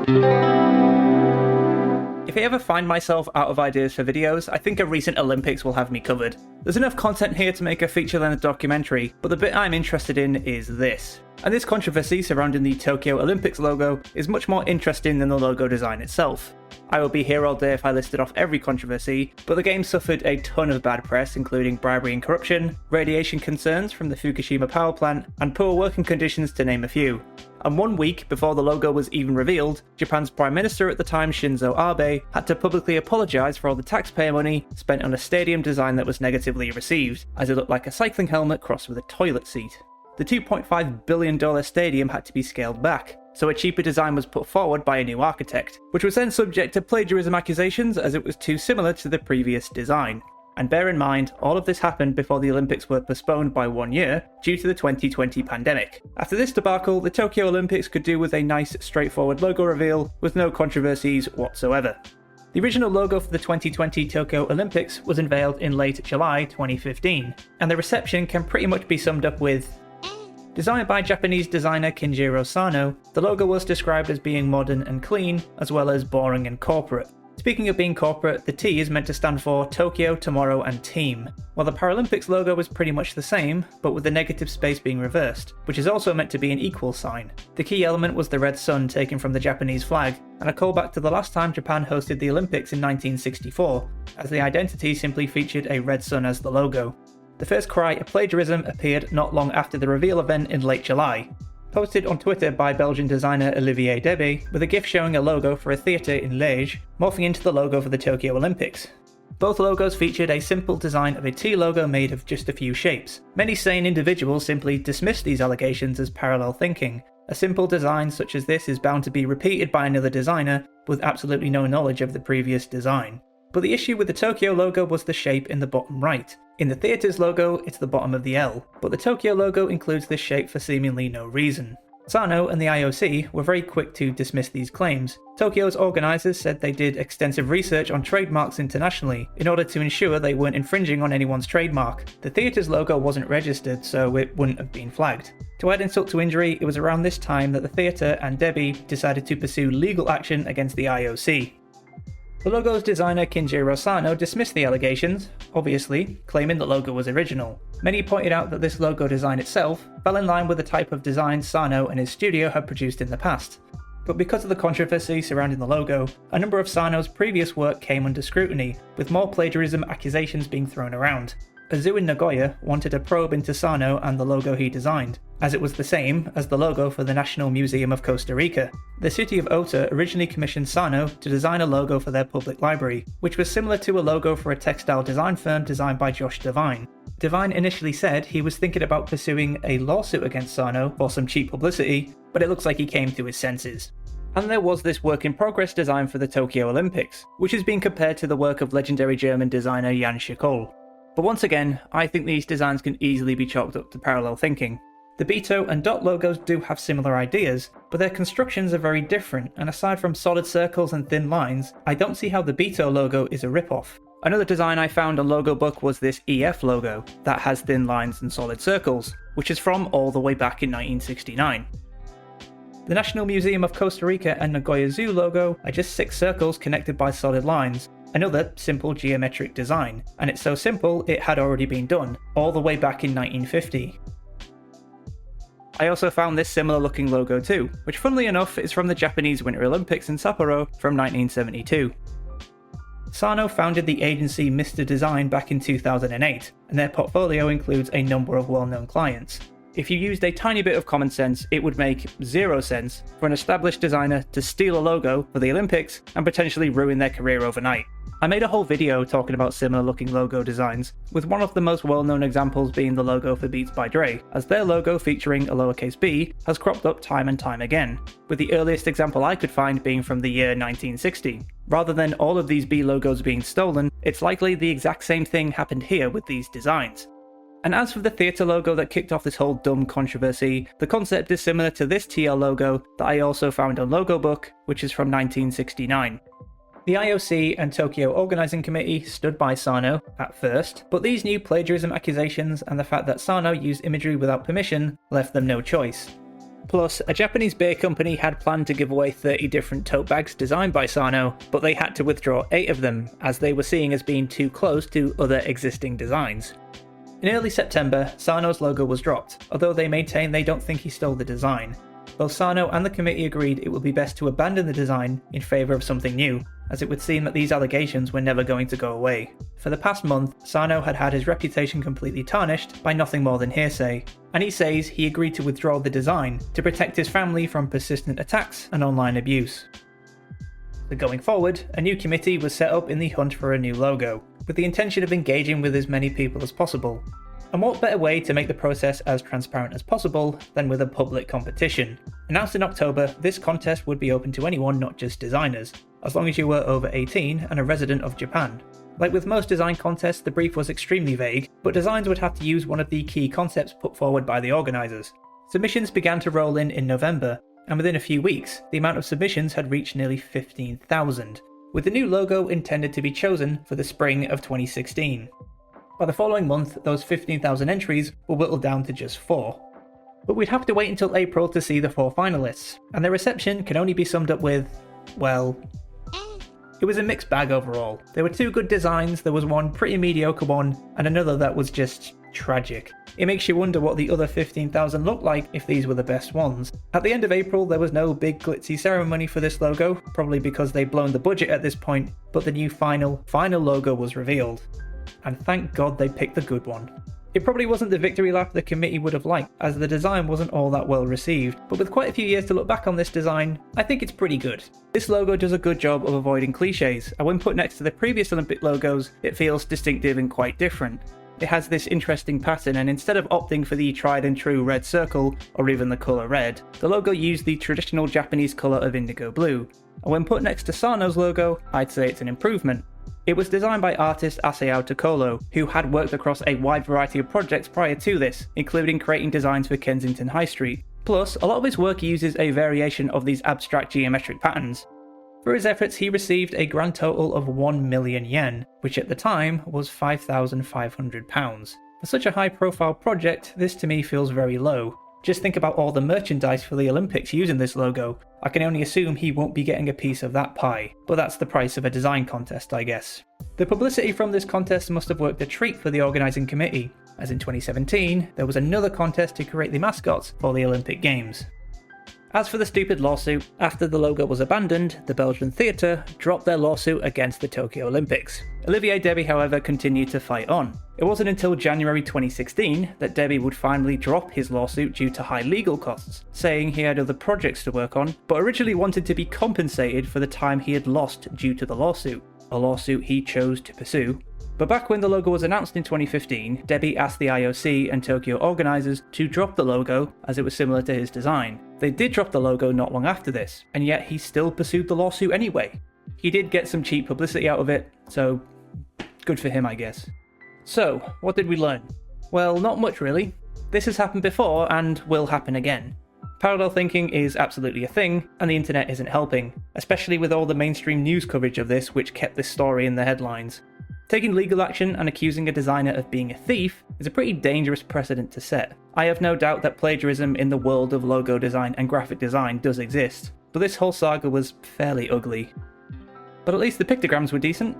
If I ever find myself out of ideas for videos, I think a recent Olympics will have me covered. There's enough content here to make a feature-length documentary, but the bit I'm interested in is this. And this controversy surrounding the Tokyo Olympics logo is much more interesting than the logo design itself. I would be here all day if I listed off every controversy, but the game suffered a ton of bad press, including bribery and corruption, radiation concerns from the Fukushima power plant, and poor working conditions to name a few. And 1 week before the logo was even revealed, Japan's Prime Minister at the time, Shinzo Abe, had to publicly apologise for all the taxpayer money spent on a stadium design that was negatively received, as it looked like a cycling helmet crossed with a toilet seat. The $2.5 billion stadium had to be scaled back, so a cheaper design was put forward by a new architect, which was then subject to plagiarism accusations as it was too similar to the previous design. And bear in mind, all of this happened before the Olympics were postponed by 1 year due to the 2020 pandemic. After this debacle, the Tokyo Olympics could do with a nice, straightforward logo reveal with no controversies whatsoever. The original logo for the 2020 Tokyo Olympics was unveiled in late July 2015, and the reception can pretty much be summed up with: designed by Japanese designer Kenjiro Sano, the logo was described as being modern and clean, as well as boring and corporate. Speaking of being corporate, the T is meant to stand for Tokyo, Tomorrow and Team, while the Paralympics logo was pretty much the same, but with the negative space being reversed, which is also meant to be an equal sign. The key element was the red sun taken from the Japanese flag, and a callback to the last time Japan hosted the Olympics in 1964, as the identity simply featured a red sun as the logo. The first cry of plagiarism appeared not long after the reveal event in late July, posted on Twitter by Belgian designer Olivier Debe, with a gif showing a logo for a theatre in Liège, morphing into the logo for the Tokyo Olympics. Both logos featured a simple design of a T logo made of just a few shapes. Many sane individuals simply dismissed these allegations as parallel thinking. A simple design such as this is bound to be repeated by another designer with absolutely no knowledge of the previous design. But the issue with the Tokyo logo was the shape in the bottom right. In the theatre's logo, it's the bottom of the L, but the Tokyo logo includes this shape for seemingly no reason. Sano and the IOC were very quick to dismiss these claims. Tokyo's organisers said they did extensive research on trademarks internationally in order to ensure they weren't infringing on anyone's trademark. The theatre's logo wasn't registered, so it wouldn't have been flagged. To add insult to injury, it was around this time that the theatre and Debbie decided to pursue legal action against the IOC. The logo's designer Kenjiro Sano dismissed the allegations, obviously, claiming the logo was original. Many pointed out that this logo design itself fell in line with the type of design Sano and his studio had produced in the past. But because of the controversy surrounding the logo, a number of Sano's previous work came under scrutiny, with more plagiarism accusations being thrown around. A zoo in Nagoya wanted a probe into Sano and the logo he designed, as it was the same as the logo for the National Museum of Costa Rica. The city of Ota originally commissioned Sano to design a logo for their public library, which was similar to a logo for a textile design firm designed by Josh Devine. Devine initially said he was thinking about pursuing a lawsuit against Sano for some cheap publicity, but it looks like he came to his senses. And there was this work-in-progress design for the Tokyo Olympics, which is being compared to the work of legendary German designer Jan Schickel. But once again, I think these designs can easily be chalked up to parallel thinking. The Beto and Dot logos do have similar ideas, but their constructions are very different, and aside from solid circles and thin lines, I don't see how the Beto logo is a rip-off. Another design I found on Logo Book was this EF logo, that has thin lines and solid circles, which is from all the way back in 1969. The National Museum of Costa Rica and Nagoya Zoo logo are just 6 circles connected by solid lines, another simple geometric design, and it's so simple it had already been done, all the way back in 1950. I also found this similar looking logo too, which funnily enough is from the Japanese Winter Olympics in Sapporo from 1972. Sano founded the agency Mr. Design back in 2008, and their portfolio includes a number of well-known clients. If you used a tiny bit of common sense, it would make 0 sense for an established designer to steal a logo for the Olympics and potentially ruin their career overnight. I made a whole video talking about similar looking logo designs, with one of the most well-known examples being the logo for Beats by Dre, as their logo featuring a lowercase b has cropped up time and time again, with the earliest example I could find being from the year 1960. Rather than all of these B logos being stolen, it's likely the exact same thing happened here with these designs. And as for the theatre logo that kicked off this whole dumb controversy, the concept is similar to this TL logo that I also found on Logo Book, which is from 1969. The IOC and Tokyo Organizing Committee stood by Sano at first, but these new plagiarism accusations and the fact that Sano used imagery without permission left them no choice. Plus, a Japanese beer company had planned to give away 30 different tote bags designed by Sano, but they had to withdraw 8 of them, as they were seen as being too close to other existing designs. In early September, Sano's logo was dropped, although they maintain they don't think he stole the design. Both Sano and the committee agreed it would be best to abandon the design in favour of something new, as it would seem that these allegations were never going to go away. For the past month, Sano had had his reputation completely tarnished by nothing more than hearsay, and he says he agreed to withdraw the design to protect his family from persistent attacks and online abuse. But going forward, a new committee was set up in the hunt for a new logo, with the intention of engaging with as many people as possible. And what better way to make the process as transparent as possible than with a public competition? Announced in October, this contest would be open to anyone, not just designers, as long as you were over 18 and a resident of Japan. Like with most design contests, the brief was extremely vague, but designs would have to use one of the key concepts put forward by the organisers. Submissions began to roll in November, and within a few weeks, the amount of submissions had reached nearly 15,000, with the new logo intended to be chosen for the spring of 2016. By the following month, those 15,000 entries were whittled down to just 4. But we'd have to wait until April to see the 4 finalists, and their reception can only be summed up with, well, it was a mixed bag overall. There were 2 good designs, there was one pretty mediocre one, and another that was just tragic. It makes you wonder what the other 15,000 looked like if these were the best ones. At the end of April, there was no big glitzy ceremony for this logo, probably because they'd blown the budget at this point, but the new final logo was revealed. And thank God they picked the good one. It probably wasn't the victory lap the committee would have liked, as the design wasn't all that well received, but with quite a few years to look back on this design, I think it's pretty good. This logo does a good job of avoiding cliches, and when put next to the previous Olympic logos, it feels distinctive and quite different. It has this interesting pattern, and instead of opting for the tried and true red circle, or even the colour red, the logo used the traditional Japanese colour of indigo blue, and when put next to Sano's logo, I'd say it's an improvement. It was designed by artist Asao Tokolo, who had worked across a wide variety of projects prior to this, including creating designs for Kensington High Street. Plus, a lot of his work uses a variation of these abstract geometric patterns. For his efforts, he received a grand total of 1 million yen, which at the time was £5,500. For such a high-profile project, this to me feels very low. Just think about all the merchandise for the Olympics using this logo. I can only assume he won't be getting a piece of that pie, but that's the price of a design contest, I guess. The publicity from this contest must have worked a treat for the organising committee, as in 2017, there was another contest to create the mascots for the Olympic Games. As for the stupid lawsuit, after the logo was abandoned, the Belgian theatre dropped their lawsuit against the Tokyo Olympics. Olivier Deby, however, continued to fight on. It wasn't until January 2016 that Deby would finally drop his lawsuit due to high legal costs, saying he had other projects to work on, but originally wanted to be compensated for the time he had lost due to the lawsuit, a lawsuit he chose to pursue. But back when the logo was announced in 2015, Deby asked the IOC and Tokyo organisers to drop the logo as it was similar to his design. They did drop the logo not long after this, and yet he still pursued the lawsuit anyway. He did get some cheap publicity out of it, so good for him, I guess. So, what did we learn? Well, not much really. This has happened before and will happen again. Parallel thinking is absolutely a thing, and the internet isn't helping, especially with all the mainstream news coverage of this which kept this story in the headlines. Taking legal action and accusing a designer of being a thief is a pretty dangerous precedent to set. I have no doubt that plagiarism in the world of logo design and graphic design does exist, but this whole saga was fairly ugly. But at least the pictograms were decent.